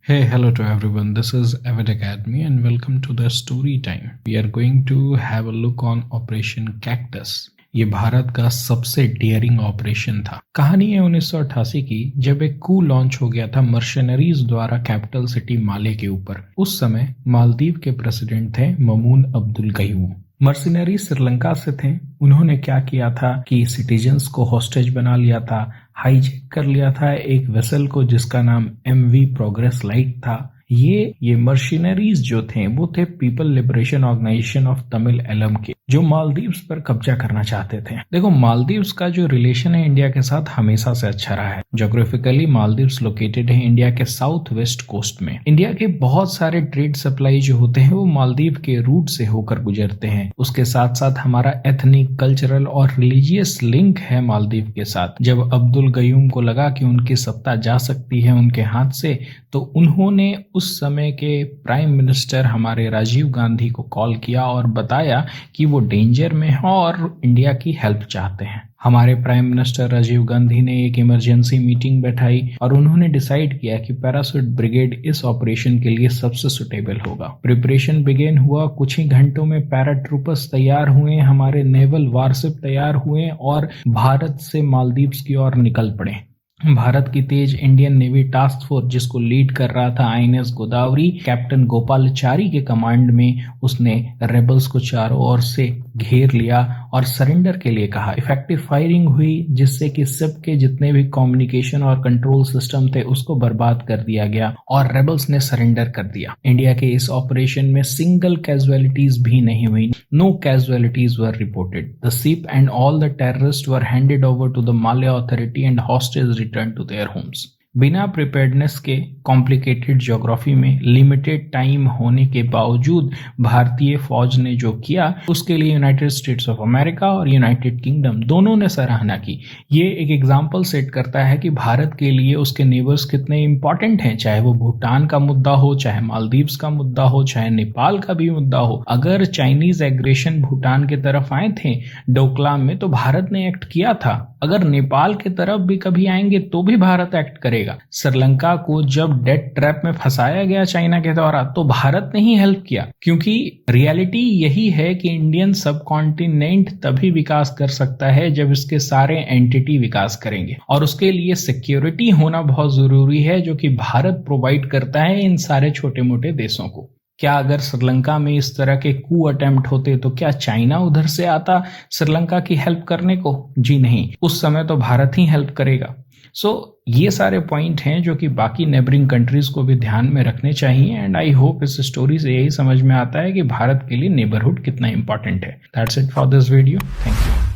Hello to everyone. This is Avid Academy and welcome to the story time. We are going to have a look on Operation Cactus. ये भारत का सबसे dairying operation था। कहानी है 1988 की, जब एक कू लॉन्च हो गया था मर्शनरीज द्वारा कैपिटल सिटी माले के ऊपर। उस समय मालदीव के प्रेसिडेंट थे ममून अब्दुल गयूम। मर्सिनरी श्रीलंका से थे। उन्होंने क्या किया था कि सिटीजन्स को हॉस्टेज बना लिया था, हाईजैक कर लिया था एक वेसल को जिसका नाम MV प्रोग्रेस लाइट था। ये मर्शिनरीज जो थे वो थे people liberation organisation of Tamil Eelam के, जो मालदीव्स पर कब्जा करना चाहते थे। देखो, मालदीव्स का जो रिलेशन है इंडिया के साथ हमेशा से अच्छा रहा है। ज्योग्राफिकली मालदीव्स लोकेटेड है इंडिया के साउथ वेस्ट कोस्ट में। इंडिया के बहुत सारे ट्रेड सप्लाई जो होते हैं वो मालदीव के रूट से होकर गुजरते हैं। उसके साथ साथ हमारा एथनिक, कल्चरल और रिलीजियस लिंक है मालदीव के साथ। जब अब्दुल गयूम को लगा कि उनकी सत्ता जा सकती है उनके हाथ से, तो उन्होंने उस समय के प्राइम मिनिस्टर हमारे राजीव गांधी को कॉल किया और बताया कि वो डेंजर में हैं और इंडिया की हेल्प चाहते हैं। हमारे प्राइम मिनिस्टर राजीव गांधी ने एक इमरजेंसी मीटिंग बैठाई और उन्होंने डिसाइड किया कि पैराशूट ब्रिगेड इस ऑपरेशन के लिए सबसे सुटेबल होगा। प्रिपरेशन बिगेन हुआ। कुछ ही घंटों में पैराट्रूपर्स तैयार हुए, हमारे नेवल वारशिप तैयार हुए और भारत से मालदीव्स की ओर निकल पड़े। भारत की तेज इंडियन नेवी टास्क फोर्स, जिसको लीड कर रहा था INS गोदावरी, कैप्टन गोपालाचारी के कमांड में, उसने रेबल्स को चारों ओर से घेर लिया और सरेंडर के लिए कहा। इफेक्टिव फायरिंग हुई जिससे कि शिप के जितने भी कम्युनिकेशन और कंट्रोल सिस्टम थे उसको बर्बाद कर दिया गया और रेबल्स ने सरेंडर कर दिया। इंडिया के इस ऑपरेशन में सिंगल कैजुअलिटीज भी नहीं हुई। No casualties were reported. The ship and all the terrorist were handed over to the Male authority and hostage return to their homes. बिना प्रिपेयर्डनेस के कॉम्प्लिकेटेड ज्योग्राफी में लिमिटेड टाइम होने के बावजूद भारतीय फौज ने जो किया उसके लिए यूनाइटेड स्टेट्स ऑफ अमेरिका और यूनाइटेड किंगडम दोनों ने सराहना की। ये एक एग्जाम्पल सेट करता है कि भारत के लिए उसके नेबर्स कितने इंपॉर्टेंट हैं, चाहे वो भूटान का मुद्दा हो, चाहे मालदीव्स का मुद्दा हो, चाहे नेपाल का भी मुद्दा हो। अगर चाइनीज एग्रेशन भूटान की तरफ आए थे डोकलाम में तो भारत ने एक्ट किया था। अगर नेपाल की तरफ भी कभी आएंगे तो भी भारत एक्ट करेगा। श्रीलंका को जब डेट ट्रैप में फंसाया गया चाइना के द्वारा तो भारत ने ही हेल्प किया, क्योंकि रियलिटी यही है कि इंडियन सब कॉन्टिनेंट तभी विकास कर सकता है जब इसके सारे एंटिटी विकास करेंगे और उसके लिए सिक्योरिटी होना बहुत जरूरी है, जो कि भारत प्रोवाइड करता है इन सारे छोटे मोटे देशों को। क्या अगर श्रीलंका में इस तरह के कू अटेम्प्ट होते तो क्या चाइना उधर से आता श्रीलंका की हेल्प करने को? जी नहीं, उस समय तो भारत ही हेल्प करेगा। ये सारे पॉइंट हैं जो कि बाकी नेबरिंग कंट्रीज को भी ध्यान में रखने चाहिए एंड आई होप इस स्टोरी से यही समझ में आता है कि भारत के लिए नेबरहुड कितना इंपॉर्टेंट है। That's it for this video. Thank you.